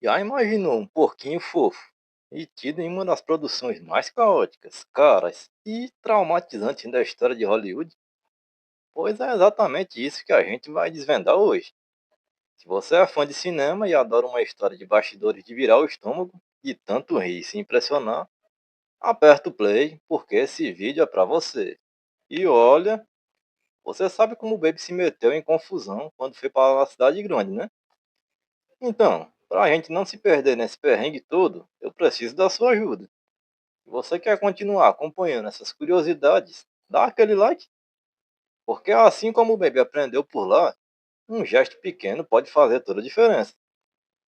Já imaginou um porquinho fofo e tido em uma das produções mais caóticas, caras e traumatizantes da história de Hollywood? Pois é exatamente isso que a gente vai desvendar hoje. Se você é fã de cinema e adora uma história de bastidores de virar o estômago e tanto rir e se impressionar, aperta o play porque esse vídeo é pra você. E olha, você sabe como o Baby se meteu em confusão quando foi para a cidade grande, né? Então, para a gente não se perder nesse perrengue todo, eu preciso da sua ajuda. Se você quer continuar acompanhando essas curiosidades, dá aquele like, porque assim como o bebê aprendeu por lá, um gesto pequeno pode fazer toda a diferença.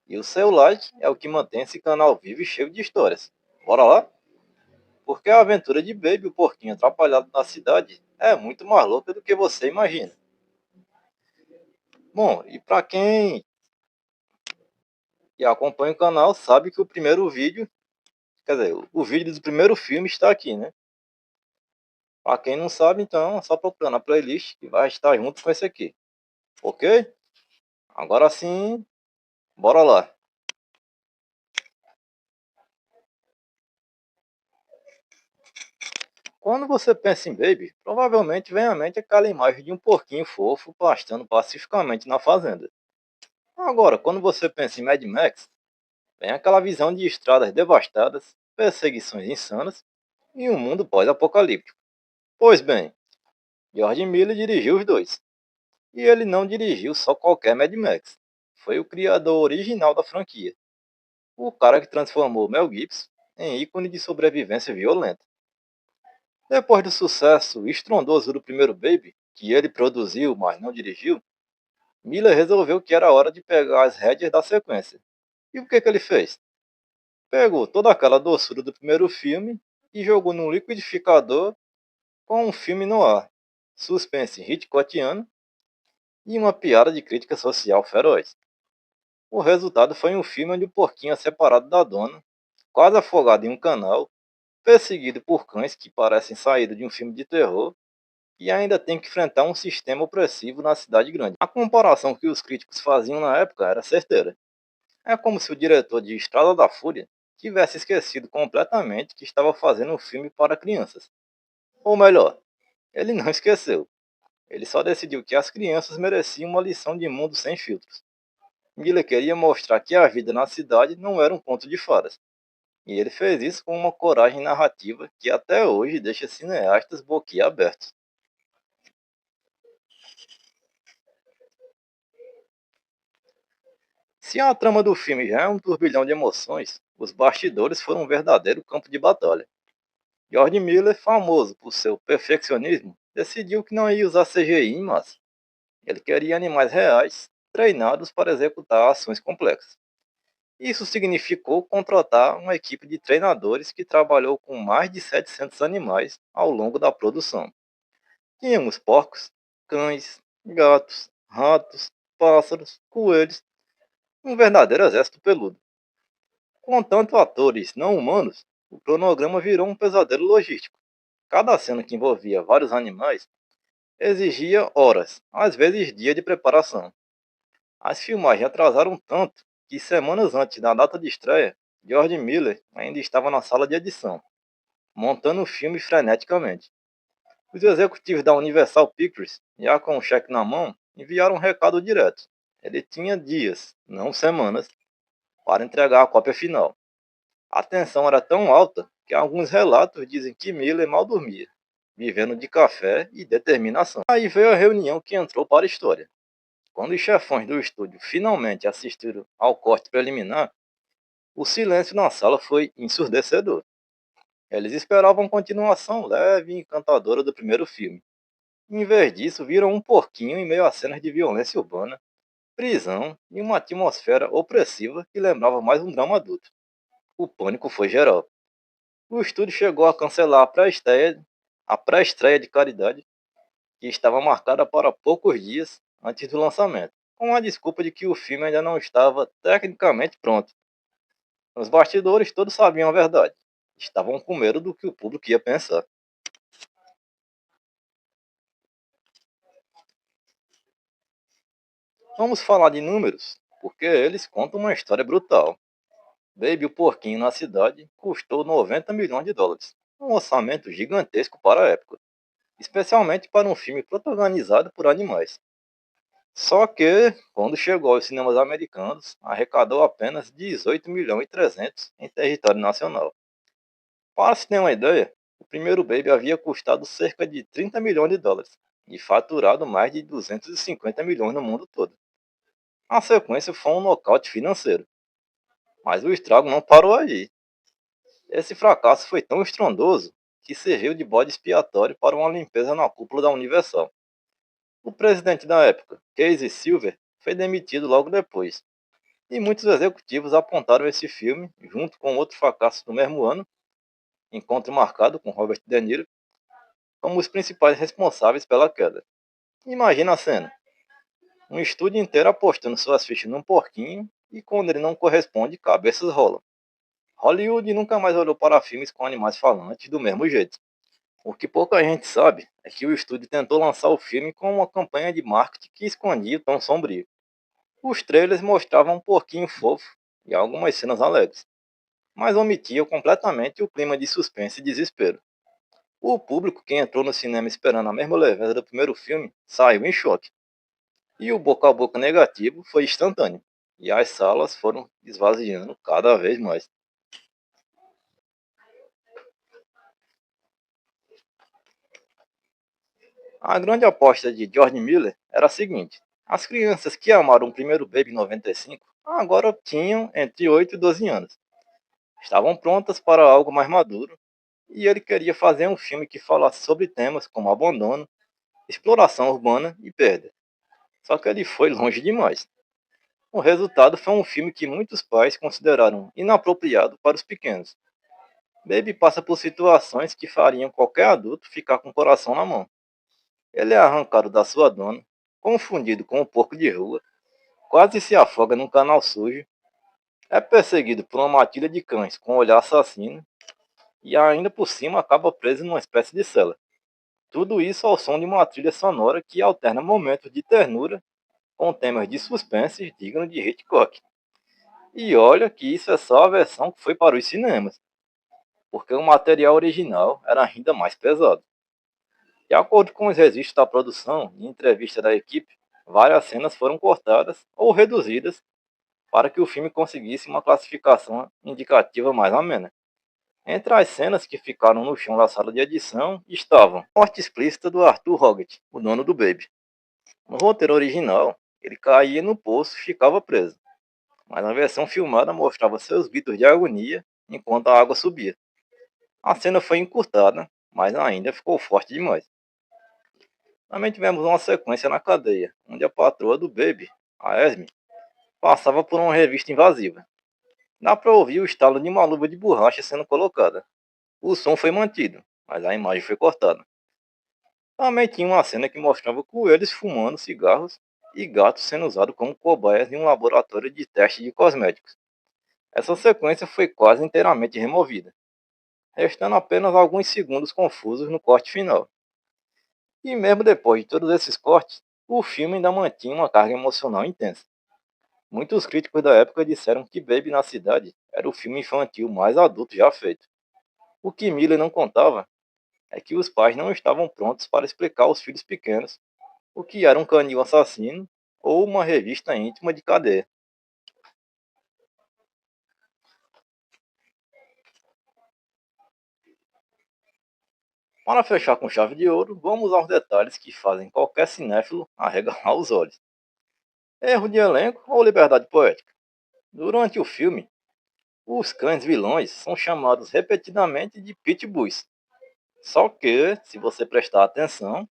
E o seu like é o que mantém esse canal vivo e cheio de histórias. Bora lá? Porque a aventura de Baby, o porquinho atrapalhado na cidade, é muito mais louca do que você imagina. Bom, e para quem acompanha o canal, sabe que o primeiro vídeo, quer dizer, o vídeo do primeiro filme está aqui, né? Para quem não sabe, então, é só procurar na playlist que vai estar junto com esse aqui. Ok? Agora sim, bora lá. Quando você pensa em Baby, provavelmente vem à mente aquela imagem de um porquinho fofo pastando pacificamente na fazenda. Agora, quando você pensa em Mad Max, vem aquela visão de estradas devastadas, perseguições insanas e um mundo pós-apocalíptico. Pois bem, George Miller dirigiu os dois. E ele não dirigiu só qualquer Mad Max. Foi o criador original da franquia. O cara que transformou Mel Gibson em ícone de sobrevivência violenta. Depois do sucesso estrondoso do primeiro Baby, que ele produziu, mas não dirigiu, Miller resolveu que era hora de pegar as rédeas da sequência. E o que ele fez? Pegou toda aquela doçura do primeiro filme e jogou num liquidificador com um filme no ar, suspense Hitchcockiano e uma piada de crítica social feroz. O resultado foi um filme onde o porquinho é separado da dona, quase afogado em um canal, perseguido por cães que parecem saídos de um filme de terror e ainda tem que enfrentar um sistema opressivo na cidade grande. A comparação que os críticos faziam na época era certeira. É como se o diretor de Estrada da Fúria tivesse esquecido completamente que estava fazendo um filme para crianças. Ou melhor, ele não esqueceu. Ele só decidiu que as crianças mereciam uma lição de mundo sem filtros. Miller queria mostrar que a vida na cidade não era um conto de fadas. E ele fez isso com uma coragem narrativa que até hoje deixa cineastas boquiabertos. Se a trama do filme já é um turbilhão de emoções, os bastidores foram um verdadeiro campo de batalha. George Miller, famoso por seu perfeccionismo, decidiu que não ia usar CGI em massa. Ele queria animais reais, treinados para executar ações complexas. Isso significou contratar uma equipe de treinadores que trabalhou com mais de 700 animais ao longo da produção. Tínhamos porcos, cães, gatos, ratos, pássaros, coelhos, um verdadeiro exército peludo. Com tanto atores não humanos, o cronograma virou um pesadelo logístico. Cada cena que envolvia vários animais exigia horas, às vezes dias de preparação. As filmagens atrasaram tanto que semanas antes da data de estreia, George Miller ainda estava na sala de edição, montando o filme freneticamente. Os executivos da Universal Pictures, já com o cheque na mão, enviaram um recado direto. Ele tinha dias, não semanas, para entregar a cópia final. A tensão era tão alta que alguns relatos dizem que Miller mal dormia, vivendo de café e determinação. Aí veio a reunião que entrou para a história. Quando os chefões do estúdio finalmente assistiram ao corte preliminar, o silêncio na sala foi ensurdecedor. Eles esperavam a continuação leve e encantadora do primeiro filme. Em vez disso, viram um porquinho em meio a cenas de violência urbana, prisão e uma atmosfera opressiva que lembrava mais um drama adulto. O pânico foi geral. O estúdio chegou a cancelar a pré-estreia de Caridade, que estava marcada para poucos dias antes do lançamento, com a desculpa de que o filme ainda não estava tecnicamente pronto. Nos bastidores todos sabiam a verdade. Estavam com medo do que o público ia pensar. Vamos falar de números, porque eles contam uma história brutal. Baby o Porquinho na Cidade custou 90 milhões de dólares, um orçamento gigantesco para a época, especialmente para um filme protagonizado por animais. Só que, quando chegou aos cinemas americanos, arrecadou apenas 18 milhões e 300 em território nacional. Para se ter uma ideia, o primeiro Baby havia custado cerca de 30 milhões de dólares e faturado mais de 250 milhões no mundo todo. A sequência foi um nocaute financeiro, mas o estrago não parou aí. Esse fracasso foi tão estrondoso que serviu de bode expiatório para uma limpeza na cúpula da Universal. O presidente da época, Casey Silver, foi demitido logo depois, e muitos executivos apontaram esse filme, junto com outro fracasso do mesmo ano, Encontro Marcado com Robert De Niro, como os principais responsáveis pela queda. Imagina a cena: um estúdio inteiro apostando suas fichas num porquinho e quando ele não corresponde, cabeças rolam. Hollywood nunca mais olhou para filmes com animais falantes do mesmo jeito. O que pouca gente sabe é que o estúdio tentou lançar o filme com uma campanha de marketing que escondia o tom sombrio. Os trailers mostravam um porquinho fofo e algumas cenas alegres, mas omitiam completamente o clima de suspense e desespero. O público que entrou no cinema esperando a mesma leveza do primeiro filme saiu em choque, e o boca a boca negativo foi instantâneo, e as salas foram esvaziando cada vez mais. A grande aposta de George Miller era a seguinte: as crianças que amaram o primeiro Baby em 95 agora tinham entre 8 e 12 anos. Estavam prontas para algo mais maduro, e ele queria fazer um filme que falasse sobre temas como abandono, exploração urbana e perda. Só que ele foi longe demais. O resultado foi um filme que muitos pais consideraram inapropriado para os pequenos. Baby passa por situações que fariam qualquer adulto ficar com o coração na mão. Ele é arrancado da sua dona, confundido com um porco de rua, quase se afoga num canal sujo, é perseguido por uma matilha de cães com um olhar assassino e ainda por cima acaba preso numa espécie de cela. Tudo isso ao som de uma trilha sonora que alterna momentos de ternura com temas de suspense dignos de Hitchcock. E olha que isso é só a versão que foi para os cinemas, porque o material original era ainda mais pesado. De acordo com os registros da produção e entrevista da equipe, várias cenas foram cortadas ou reduzidas para que o filme conseguisse uma classificação indicativa mais amena. Entre as cenas que ficaram no chão da sala de edição estavam a morte explícita do Arthur Hoggett, o dono do Baby. No roteiro original, ele caía no poço e ficava preso, mas na versão filmada mostrava seus gritos de agonia enquanto a água subia. A cena foi encurtada, mas ainda ficou forte demais. Também tivemos uma sequência na cadeia, onde a patroa do Baby, a Esme, passava por uma revista invasiva. Dá para ouvir o estalo de uma luva de borracha sendo colocada. O som foi mantido, mas a imagem foi cortada. Também tinha uma cena que mostrava coelhos fumando cigarros e gatos sendo usados como cobaias em um laboratório de teste de cosméticos. Essa sequência foi quase inteiramente removida, restando apenas alguns segundos confusos no corte final. E mesmo depois de todos esses cortes, o filme ainda mantinha uma carga emocional intensa. Muitos críticos da época disseram que Baby na Cidade era o filme infantil mais adulto já feito. O que Miller não contava é que os pais não estavam prontos para explicar aos filhos pequenos o que era um canil assassino ou uma revista íntima de cadeia. Para fechar com chave de ouro, vamos aos detalhes que fazem qualquer cinéfilo arregalar os olhos. Erro de elenco ou liberdade poética? Durante o filme, os cães vilões são chamados repetidamente de pitbulls. Só que, se você prestar atenção,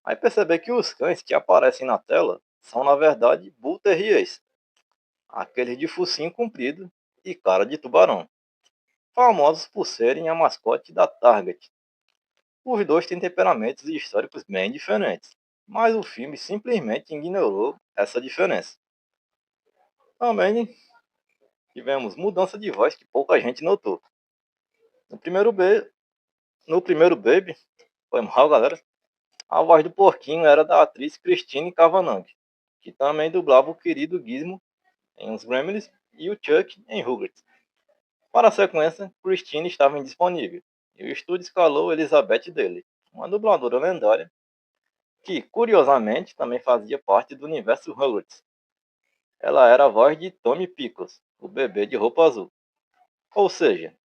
vai perceber que os cães que aparecem na tela são na verdade bull terriers, aqueles de focinho comprido e cara de tubarão, famosos por serem a mascote da Target. Os dois têm temperamentos e históricos bem diferentes, mas o filme simplesmente ignorou essa diferença. Também tivemos mudança de voz que pouca gente notou. No primeiro, no primeiro Baby, foi mal galera, a voz do porquinho era da atriz Christine Cavanagh, que também dublava o querido Gizmo em Os Gremlins e o Chuck em Rugrats. Para a sequência, Christine estava indisponível, e o estúdio escalou Elizabeth Daily, uma dubladora lendária que, curiosamente, também fazia parte do universo Rugrats. Ela era a voz de Tommy Pickles, o bebê de roupa azul. Ou seja,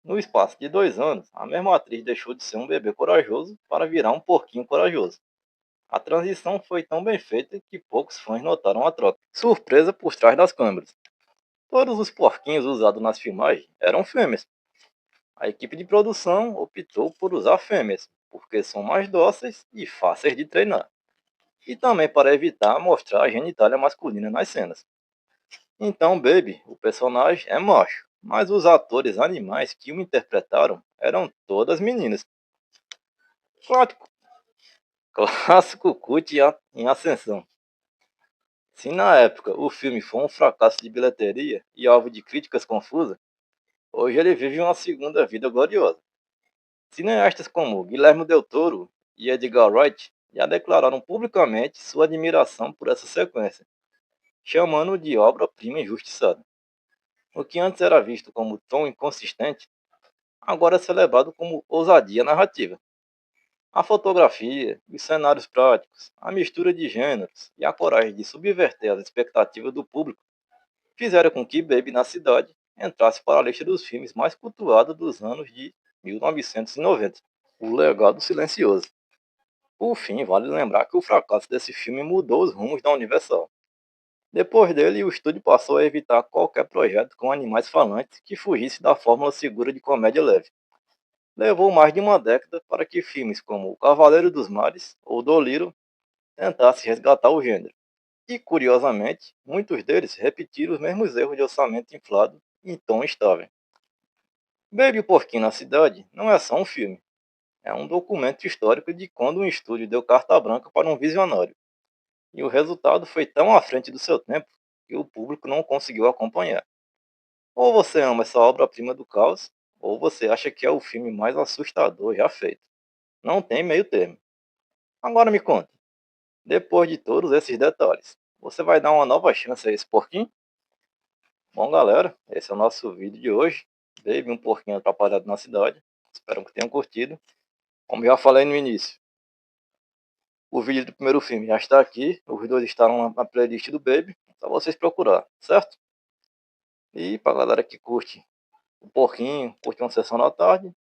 no espaço de 2 anos, a mesma atriz deixou de ser um bebê corajoso para virar um porquinho corajoso. A transição foi tão bem feita que poucos fãs notaram a troca. Surpresa por trás das câmeras. Todos os porquinhos usados nas filmagens eram fêmeas. A equipe de produção optou por usar fêmeas, porque são mais dóceis e fáceis de treinar. E também para evitar mostrar a genitália masculina nas cenas. Então, Baby, o personagem é macho, mas os atores animais que o interpretaram eram todas meninas. Clássico, clássico cult em ascensão. Se na época o filme foi um fracasso de bilheteria e alvo de críticas confusas, hoje ele vive uma segunda vida gloriosa. Cineastas como Guillermo del Toro e Edgar Wright já declararam publicamente sua admiração por essa sequência, chamando-o de obra-prima injustiçada. O que antes era visto como tom inconsistente, agora é celebrado como ousadia narrativa. A fotografia, os cenários práticos, a mistura de gêneros e a coragem de subverter as expectativas do público fizeram com que Baby na Cidade entrasse para a lista dos filmes mais cultuados dos anos de 1990. O Legado Silencioso. Por fim, vale lembrar que o fracasso desse filme mudou os rumos da Universal. Depois dele, o estúdio passou a evitar qualquer projeto com animais falantes que fugisse da fórmula segura de comédia leve. Levou mais de uma década para que filmes como O Cavaleiro dos Mares ou Dolittle tentassem resgatar o gênero. E, curiosamente, muitos deles repetiram os mesmos erros de orçamento inflado em tom estável. Baby o Porquinho na Cidade não é só um filme, é um documento histórico de quando um estúdio deu carta branca para um visionário. E o resultado foi tão à frente do seu tempo que o público não conseguiu acompanhar. Ou você ama essa obra-prima do caos, ou você acha que é o filme mais assustador já feito. Não tem meio termo. Agora me conta, depois de todos esses detalhes, você vai dar uma nova chance a esse porquinho? Bom, galera, esse é o nosso vídeo de hoje. Baby, um porquinho atrapalhado na cidade. Espero que tenham curtido. Como já falei no início, o vídeo do primeiro filme já está aqui. Os dois estarão na playlist do Baby. É só vocês procurar, certo? E pra galera que curte o porquinho, curte uma sessão da tarde,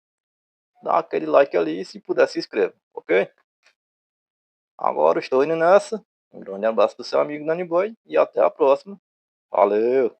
dá aquele like ali e se puder se inscreva, ok? Agora estou indo nessa. Um grande abraço do seu amigo Danny Boy e até a próxima. Valeu!